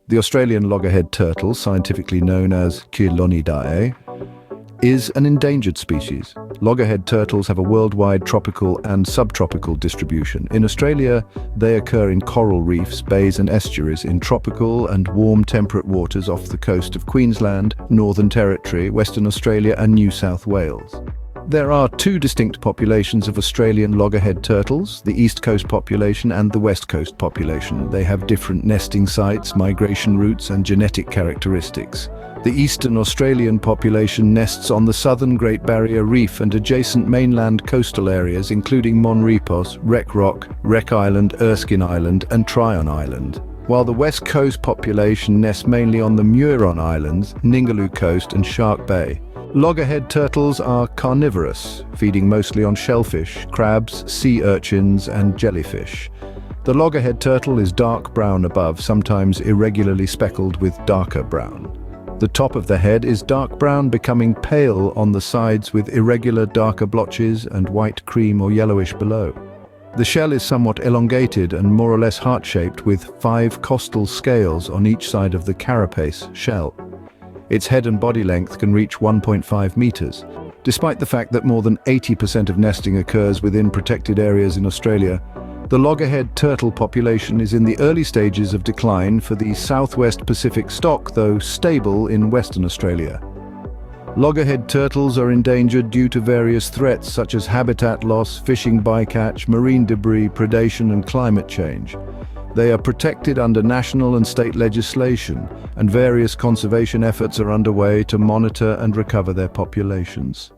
The Australian loggerhead turtle, scientifically known as Chilonidae, is an endangered species. Loggerhead turtles have a worldwide tropical and subtropical distribution. In Australia, they occur in coral reefs, bays and estuaries in tropical and warm temperate waters off the coast of Queensland, Northern Territory, Western Australia and New South Wales. There are two distinct populations of Australian loggerhead turtles, the East Coast population and the West Coast population. They have different nesting sites, migration routes and genetic characteristics. The Eastern Australian population nests on the southern Great Barrier Reef and adjacent mainland coastal areas including Monrepos, Wreck Rock, Wreck Island, Erskine Island and Tryon Island. While the West Coast population nests mainly on the Muiron Islands, Ningaloo Coast and Shark Bay. Loggerhead turtles are carnivorous, feeding mostly on shellfish, crabs, sea urchins and jellyfish. The loggerhead turtle is dark brown above, sometimes irregularly speckled with darker brown. The top of the head is dark brown, becoming pale on the sides with irregular darker blotches and white cream or yellowish below. The shell is somewhat elongated and more or less heart-shaped with 5 costal scales on each side of the carapace shell. Its head and body length can reach 1.5 meters. Despite the fact that more than 80% of nesting occurs within protected areas in Australia, the loggerhead turtle population is in the early stages of decline for the southwest Pacific stock, though stable in Western Australia. Loggerhead turtles are endangered due to various threats such as habitat loss, fishing bycatch, marine debris, predation and climate change. They are protected under national and state legislation, and various conservation efforts are underway to monitor and recover their populations.